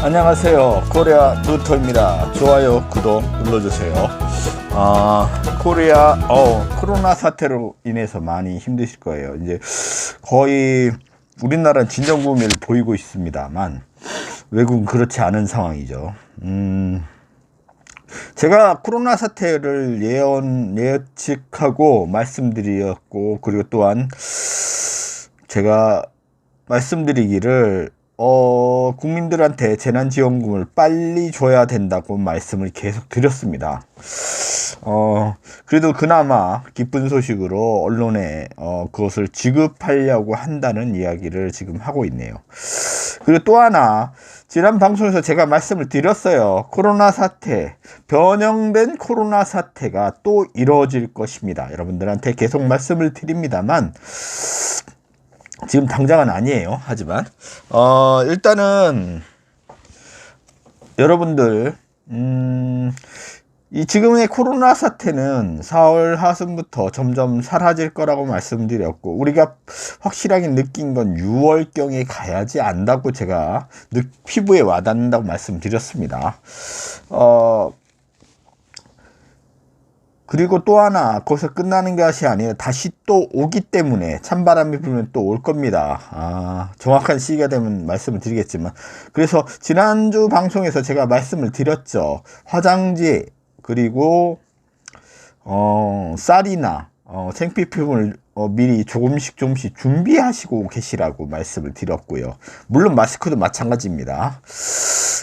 안녕하세요. 코리아 루터입니다. 좋아요, 구독 눌러주세요. 코로나 사태로 인해서 많이 힘드실 거예요. 이제 거의 우리나라는 진정부음을 보이고 있습니다만 외국은 그렇지 않은 상황이죠. 제가 코로나 사태를 예측하고 말씀드렸고, 그리고 또한 제가 말씀드리기를 국민들한테 재난지원금을 빨리 줘야 된다고 말씀을 계속 드렸습니다. 그래도 그나마 기쁜 소식으로 언론에 그것을 지급하려고 한다는 이야기를 지금 하고 있네요. 그리고 또 하나, 지난 방송에서 제가 말씀을 드렸어요. 코로나 사태, 변형된 코로나 사태가 또 이루어질 것입니다. 여러분들한테 계속 말씀을 드립니다만 지금 당장은 아니에요. 하지만 일단은 여러분들 이 지금의 코로나 사태는 4월 하순부터 점점 사라질 거라고 말씀드렸고, 우리가 확실하게 느낀 건 6월경에 가야지 안다고 제가 피부에 와닿는다고 말씀드렸습니다. 그리고 또 하나, 거기서 끝나는 것이 아니에요. 다시 또 오기 때문에, 찬바람이 불면 또 올 겁니다. 정확한 시기가 되면 말씀을 드리겠지만, 그래서 지난주 방송에서 제가 말씀을 드렸죠. 화장지, 그리고 쌀이나 생필품을 미리 조금씩 준비하시고 계시라고 말씀을 드렸고요. 물론 마스크도 마찬가지입니다.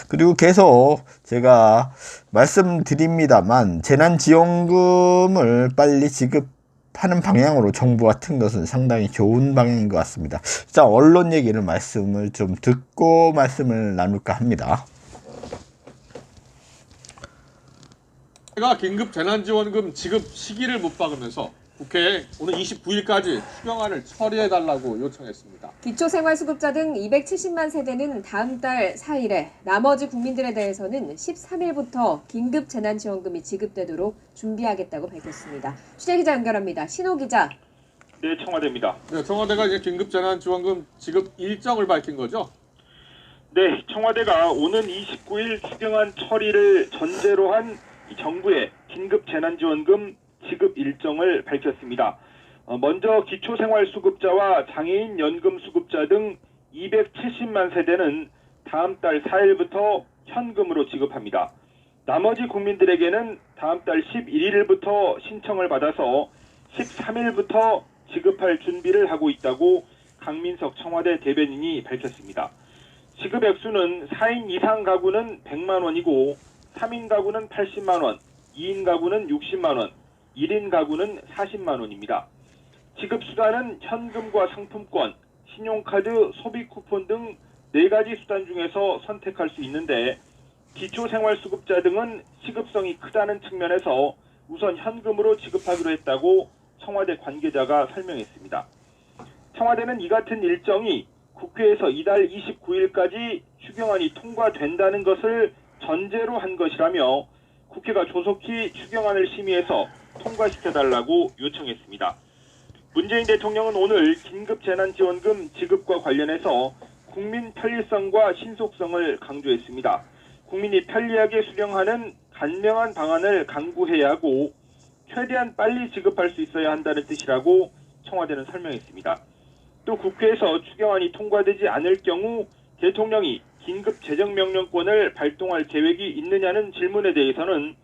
그리고 계속 제가 말씀드립니다만 재난지원금을 빨리 지급하는 방향으로 정부가 튼 것은 상당히 좋은 방향인 것 같습니다. 자, 언론 얘기를 말씀을 좀 듣고 말씀을 나눌까 합니다. 제가 긴급 재난지원금 지급 시기를 못 박으면서 국회에 오늘 29일까지 추경안을 처리해달라고 요청했습니다. 기초생활수급자 등 270만 세대는 다음 달 4일에, 나머지 국민들에 대해서는 13일부터 긴급 재난지원금이 지급되도록 준비하겠다고 밝혔습니다. 취재기자 연결합니다. 신호 기자. 네, 청와대입니다. 네, 청와대가 이제 긴급 재난지원금 지급 일정을 밝힌 거죠? 네, 청와대가 오는 29일 추경안 처리를 전제로 한 정부의 긴급 재난지원금 지급 일정을 밝혔습니다. 먼저 기초생활수급자와 장애인 연금수급자 등 270만 세대는 다음 달 4일부터 현금으로 지급합니다. 나머지 국민들에게는 다음 달 11일부터 신청을 받아서 13일부터 지급할 준비를 하고 있다고 강민석 청와대 대변인이 밝혔습니다. 지급 액수는 4인 이상 가구는 100만 원이고 3인 가구는 80만 원, 2인 가구는 60만 원, 1인 가구는 40만 원입니다. 지급 수단은 현금과 상품권, 신용카드, 소비 쿠폰 등 4가지 수단 중에서 선택할 수 있는데, 기초생활수급자 등은 시급성이 크다는 측면에서 우선 현금으로 지급하기로 했다고 청와대 관계자가 설명했습니다. 청와대는 이 같은 일정이 국회에서 이달 29일까지 추경안이 통과된다는 것을 전제로 한 것이라며 국회가 조속히 추경안을 심의해서 통과시켜달라고 요청했습니다. 문재인 대통령은 오늘 긴급재난지원금 지급과 관련해서 국민 편리성과 신속성을 강조했습니다. 국민이 편리하게 수령하는 간명한 방안을 강구해야 하고 최대한 빨리 지급할 수 있어야 한다는 뜻이라고 청와대는 설명했습니다. 또 국회에서 추경안이 통과되지 않을 경우 대통령이 긴급재정명령권을 발동할 계획이 있느냐는 질문에 대해서는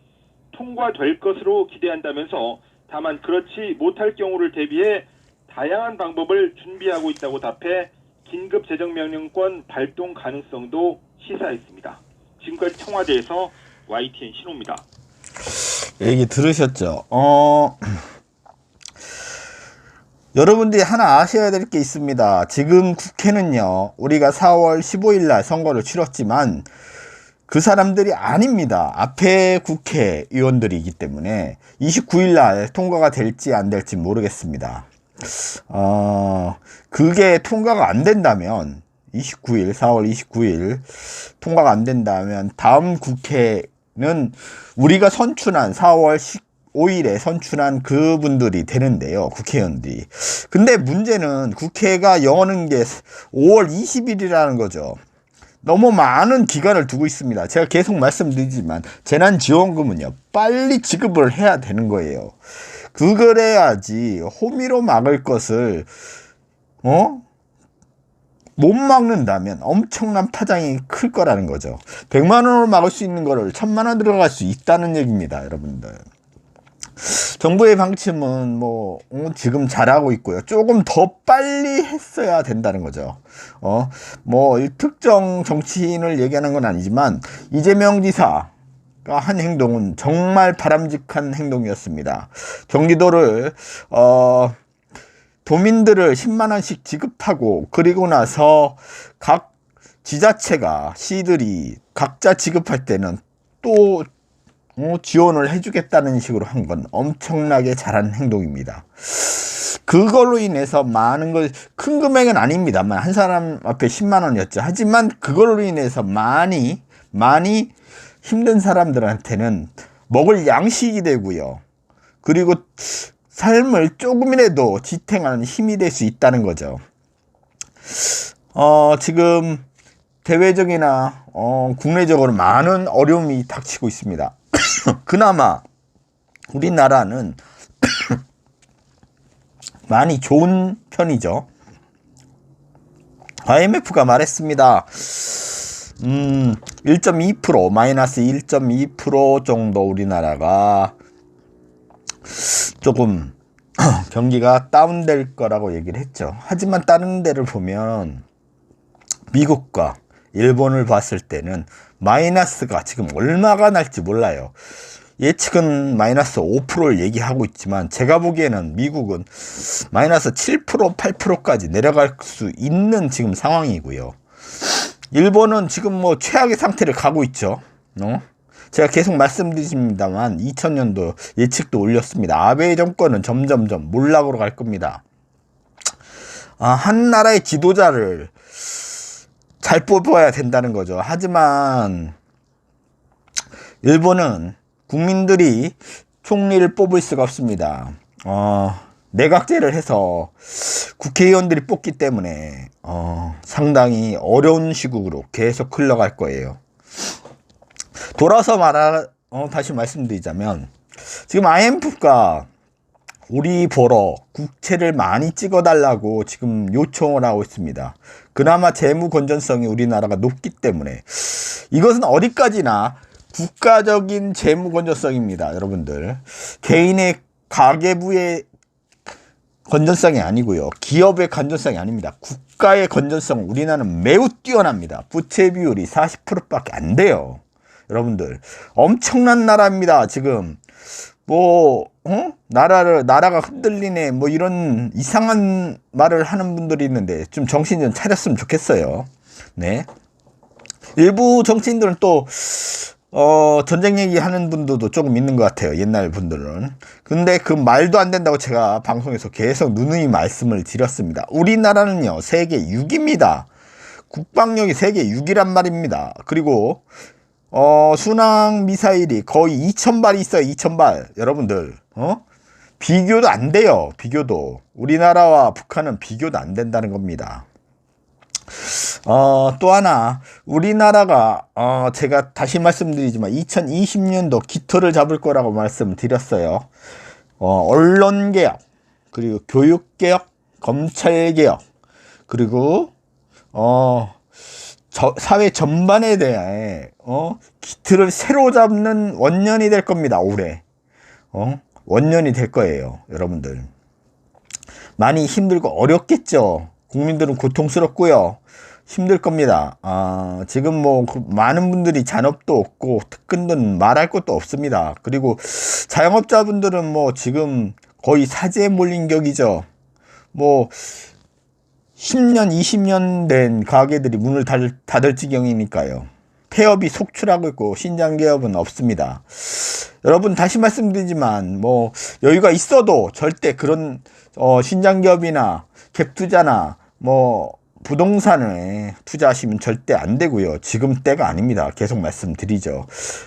통과될 것으로 기대한다면서, 다만 그렇지 못할 경우를 대비해 다양한 방법을 준비하고 있다고 답해 긴급재정명령권 발동 가능성도 시사했습니다. 지금까지 청와대에서 YTN 신호입니다. 얘기 들으셨죠? 여러분들이 하나 아셔야 될 게 있습니다. 지금 국회는요, 우리가 4월 15일 날 선거를 치렀지만 그 사람들이 아닙니다. 앞에 국회의원들이기 때문에 29일 날 통과가 될지 안 될지 모르겠습니다. 그게 통과가 안 된다면 4월 29일 통과가 안 된다면 다음 국회는 우리가 선출한 4월 5일에 선출한 그분들이 되는데요. 국회의원들이. 근데 문제는 국회가 여는 게 5월 20일이라는 거죠. 너무 많은 기간을 두고 있습니다. 제가 계속 말씀드리지만 재난지원금은요 빨리 지급을 해야 되는 거예요. 그래야지 호미로 막을 것을 못 막는다면 엄청난 파장이 클 거라는 거죠. 100만 원으로 막을 수 있는 거를 1000만 원 들어갈 수 있다는 얘기입니다, 여러분들. 정부의 방침은 뭐 지금 잘하고 있고요. 조금 더 빨리 했어야 된다는 거죠. 뭐 특정 정치인을 얘기하는 건 아니지만 이재명 지사가 한 행동은 정말 바람직한 행동이었습니다. 경기도를 도민들을 10만 원씩 지급하고 그리고 나서 각 지자체가 시들이 각자 지급할 때는 또 지원을 해주겠다는 식으로 한 건 엄청나게 잘한 행동입니다. 그걸로 인해서 많은 걸, 큰 금액은 아닙니다만 한 사람 앞에 10만 원이었죠. 하지만 그걸로 인해서 많이 힘든 사람들한테는 먹을 양식이 되고요. 그리고 삶을 조금이라도 지탱하는 힘이 될 수 있다는 거죠. 지금 대외적이나 국내적으로 많은 어려움이 닥치고 있습니다. 그나마 우리나라는 많이 좋은 편이죠. IMF가 말했습니다. 1.2% 마이너스 1.2% 정도 우리나라가 조금 경기가 다운될 거라고 얘기를 했죠. 하지만 다른 데를 보면 미국과 일본을 봤을 때는 마이너스가 지금 얼마가 날지 몰라요. 예측은 마이너스 5%를 얘기하고 있지만 제가 보기에는 미국은 마이너스 7%, 8%까지 내려갈 수 있는 지금 상황이고요. 일본은 지금 뭐 최악의 상태를 가고 있죠. 제가 계속 말씀드립니다만 2000년도 예측도 올렸습니다. 아베 정권은 점점점 몰락으로 갈 겁니다. 한 나라의 지도자를 잘 뽑아야 된다는 거죠. 하지만 일본은 국민들이 총리를 뽑을 수가 없습니다. 내각제를 해서 국회의원들이 뽑기 때문에 상당히 어려운 시국으로 계속 흘러갈 거예요. 돌아서 다시 말씀드리자면 지금 IMF가 우리 보러 국채를 많이 찍어달라고 지금 요청을 하고 있습니다. 그나마 재무 건전성이 우리나라가 높기 때문에 이것은 어디까지나 국가적인 재무 건전성입니다. 여러분들 개인의 가계부의 건전성이 아니고요. 기업의 건전성이 아닙니다. 국가의 건전성 우리나라는 매우 뛰어납니다. 부채 비율이 40%밖에 안 돼요. 여러분들 엄청난 나라입니다. 지금 나라가 흔들리네 뭐 이런 이상한 말을 하는 분들이 있는데 좀 정신 좀 차렸으면 좋겠어요. 네. 일부 정치인들은 또 전쟁 얘기하는 분들도 조금 있는 것 같아요. 옛날 분들은. 근데 그 말도 안 된다고 제가 방송에서 계속 누누이 말씀을 드렸습니다. 우리나라는요 세계 6위입니다. 국방력이 세계 6위란 말입니다. 그리고 순항 미사일이 거의 2000발이 있어요. 2000발. 여러분들 비교도 안 돼요. 비교도 우리나라와 북한은 비교도 안 된다는 겁니다. 또 하나 우리나라가 제가 다시 말씀드리지만 2020년도 깃털을 잡을 거라고 말씀드렸어요. 언론개혁 그리고 교육개혁 검찰개혁 그리고 사회 전반에 대해 깃털을 새로 잡는 원년이 될 겁니다. 올해 원년이 될 거예요. 여러분들 많이 힘들고 어렵겠죠. 국민들은 고통스럽고요. 힘들 겁니다. 지금 뭐 많은 분들이 잔업도 없고 특근은 말할 것도 없습니다. 그리고 자영업자분들은 뭐 지금 거의 사재에 몰린 격이죠. 뭐 10년, 20년 된 가게들이 문을 닫을 지경이니까요. 폐업이 속출하고 있고 신장개업은 없습니다. 여러분 다시 말씀드리지만 뭐 여유가 있어도 절대 그런 신장기업이나 갭투자나 뭐 부동산에 투자하시면 절대 안 되고요. 지금 때가 아닙니다. 계속 말씀드리죠.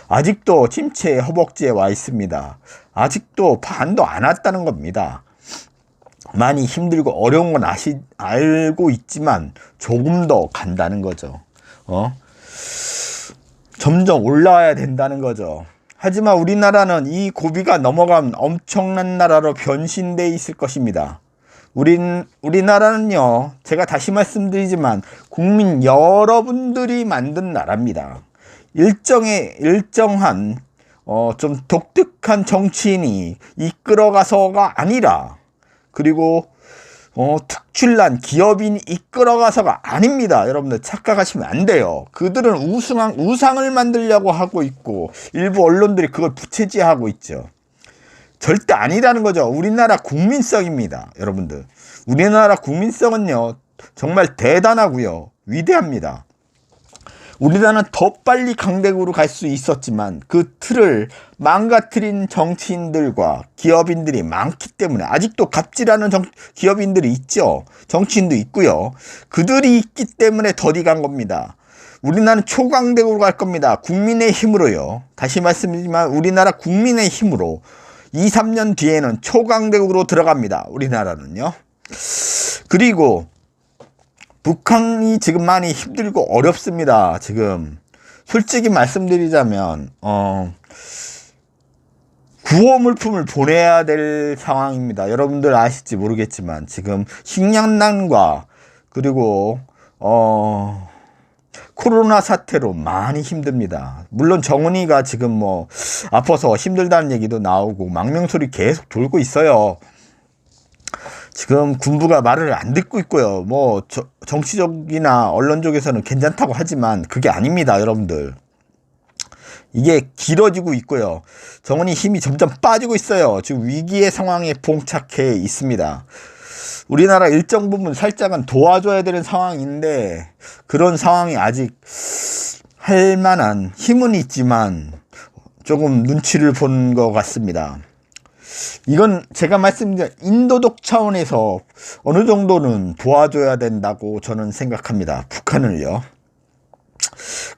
아직도 침체의 허벅지에 와 있습니다. 아직도 반도 안 왔다는 겁니다. 많이 힘들고 어려운 건 알고 있지만 조금 더 간다는 거죠. 점점 올라와야 된다는 거죠. 하지만 우리나라는 이 고비가 넘어가면 엄청난 나라로 변신돼 있을 것입니다. 우리나라는요, 제가 다시 말씀드리지만 국민 여러분들이 만든 나라입니다. 일정한 좀 독특한 정치인이 이끌어가서가 아니라, 그리고 특출난 기업인이 이끌어가서가 아닙니다. 여러분들 착각하시면 안 돼요. 그들은 우상을 만들려고 하고 있고 일부 언론들이 그걸 부채질하고 있죠. 절대 아니라는 거죠. 우리나라 국민성입니다. 여러분들, 우리나라 국민성은요 정말 대단하고요 위대합니다. 우리나라는 더 빨리 강대국으로 갈 수 있었지만 그 틀을 망가뜨린 정치인들과 기업인들이 많기 때문에, 아직도 갑질하는 기업인들이 있죠. 정치인도 있고요. 그들이 있기 때문에 더디 간 겁니다. 우리나라는 초강대국으로 갈 겁니다. 국민의 힘으로요. 다시 말씀드리지만 우리나라 국민의 힘으로 2, 3년 뒤에는 초강대국으로 들어갑니다. 우리나라는요. 그리고 북한이 지금 많이 힘들고 어렵습니다. 지금 솔직히 말씀드리자면 구호 물품을 보내야 될 상황입니다. 여러분들 아실지 모르겠지만 지금 식량난과 그리고 코로나 사태로 많이 힘듭니다. 물론 정은이가 지금 뭐 아파서 힘들다는 얘기도 나오고 망명소리 계속 돌고 있어요. 지금 군부가 말을 안 듣고 있고요. 뭐 정치적이나 언론적에서는 괜찮다고 하지만 그게 아닙니다. 여러분들, 이게 길어지고 있고요. 정은이 힘이 점점 빠지고 있어요. 지금 위기의 상황에 봉착해 있습니다. 우리나라 일정 부분 살짝은 도와줘야 되는 상황인데 그런 상황이 아직 할 만한 힘은 있지만 조금 눈치를 본 것 같습니다. 이건 제가 말씀드린 인도적 차원에서 어느 정도는 도와줘야 된다고 저는 생각합니다. 북한을요.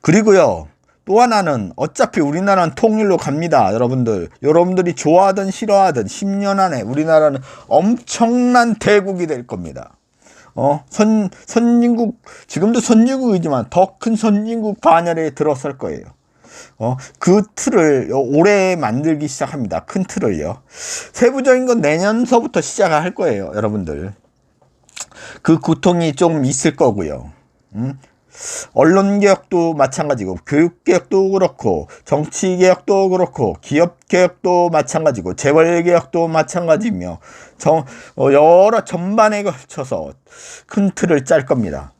그리고요, 또 하나는 어차피 우리나라는 통일로 갑니다. 여러분들이 좋아하든 싫어하든 10년 안에 우리나라는 엄청난 대국이 될 겁니다. 선진국, 지금도 선진국이지만 더 큰 선진국 반열에 들어설 거예요. 그 틀을 올해 만들기 시작합니다. 큰 틀을요. 세부적인 건 내년서부터 시작할 거예요. 여러분들, 그 고통이 좀 있을 거고요. 언론개혁도 마찬가지고, 교육개혁도 그렇고, 정치개혁도 그렇고, 기업개혁도 마찬가지고, 재벌개혁도 마찬가지며 여러 전반에 걸쳐서 큰 틀을 짤 겁니다.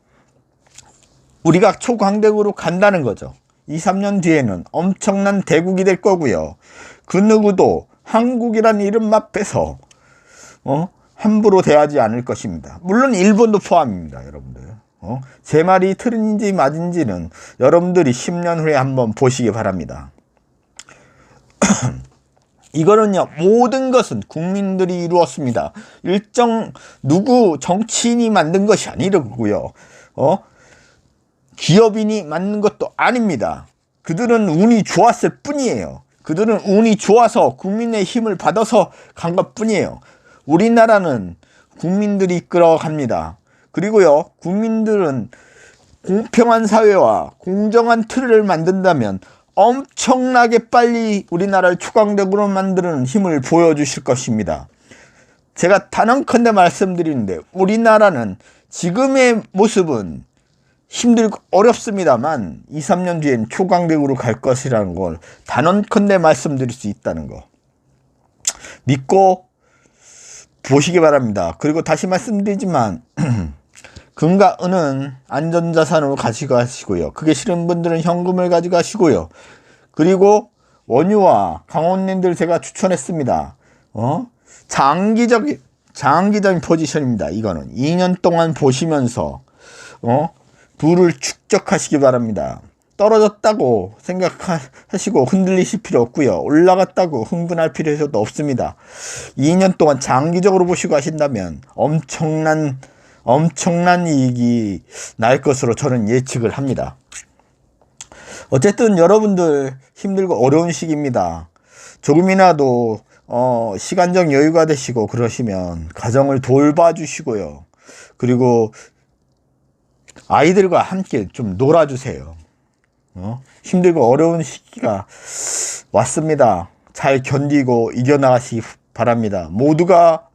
우리가 초강대국으로 간다는 거죠. 2, 3년 뒤에는 엄청난 대국이 될 거고요. 그 누구도 한국이라는 이름 앞에서 함부로 대하지 않을 것입니다. 물론 일본도 포함입니다. 여러분들, 제 말이 틀린지 맞은지는 여러분들이 10년 후에 한번 보시기 바랍니다. 이거는요, 모든 것은 국민들이 이루었습니다. 누구 정치인이 만든 것이 아니고요. 기업인이 만든 것도 아닙니다. 그들은 운이 좋았을 뿐이에요. 그들은 운이 좋아서 국민의 힘을 받아서 간 것 뿐이에요. 우리나라는 국민들이 이끌어갑니다. 그리고요, 국민들은 공평한 사회와 공정한 틀을 만든다면 엄청나게 빨리 우리나라를 초강대국으로 만드는 힘을 보여주실 것입니다. 제가 단언컨대 말씀드리는데, 우리나라는 지금의 모습은 힘들고 어렵습니다만 2, 3년 뒤엔 초강대국으로 갈 것이라는 걸 단언컨대 말씀드릴 수 있다는 거 믿고 보시기 바랍니다. 그리고 다시 말씀드리지만 금과 은은 안전자산으로 가져가시고요. 그게 싫은 분들은 현금을 가져가시고요. 그리고 원유와 강원랜드를 제가 추천했습니다. 장기적인 포지션입니다. 이거는 2년 동안 보시면서 부를 축적하시기 바랍니다. 떨어졌다고 생각하시고 흔들리실 필요 없고요. 올라갔다고 흥분할 필요도 없습니다. 2년 동안 장기적으로 보시고 하신다면 엄청난 이익이 날 것으로 저는 예측을 합니다. 어쨌든 여러분들 힘들고 어려운 시기입니다. 조금이라도 시간적 여유가 되시고 그러시면 가정을 돌봐주시고요. 그리고 아이들과 함께 좀 놀아주세요. 힘들고 어려운 시기가 왔습니다. 잘 견디고 이겨나가시기 바랍니다. 모두가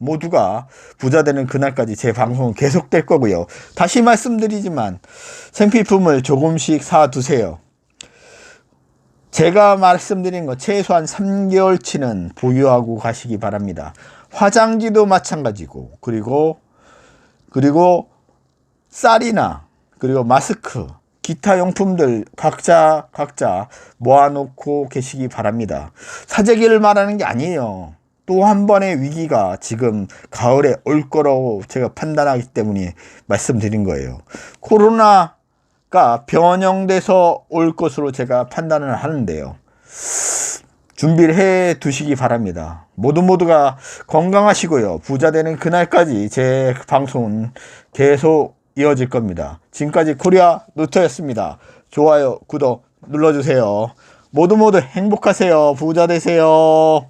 부자 되는 그날까지 제 방송은 계속될 거고요. 다시 말씀드리지만 생필품을 조금씩 사두세요. 제가 말씀드린 거 최소한 3개월치는 보유하고 가시기 바랍니다. 화장지도 마찬가지고, 그리고 쌀이나 그리고 마스크, 기타 용품들 각자 모아놓고 계시기 바랍니다. 사재기를 말하는 게 아니에요. 또 한 번의 위기가 지금 가을에 올 거라고 제가 판단하기 때문에 말씀드린 거예요. 코로나가 변형돼서 올 것으로 제가 판단을 하는데요. 준비를 해 두시기 바랍니다. 모두가 건강하시고요. 부자 되는 그날까지 제 방송은 계속 이어질 겁니다. 지금까지 코리아 노트였습니다. 좋아요, 구독 눌러주세요. 모두 행복하세요. 부자 되세요.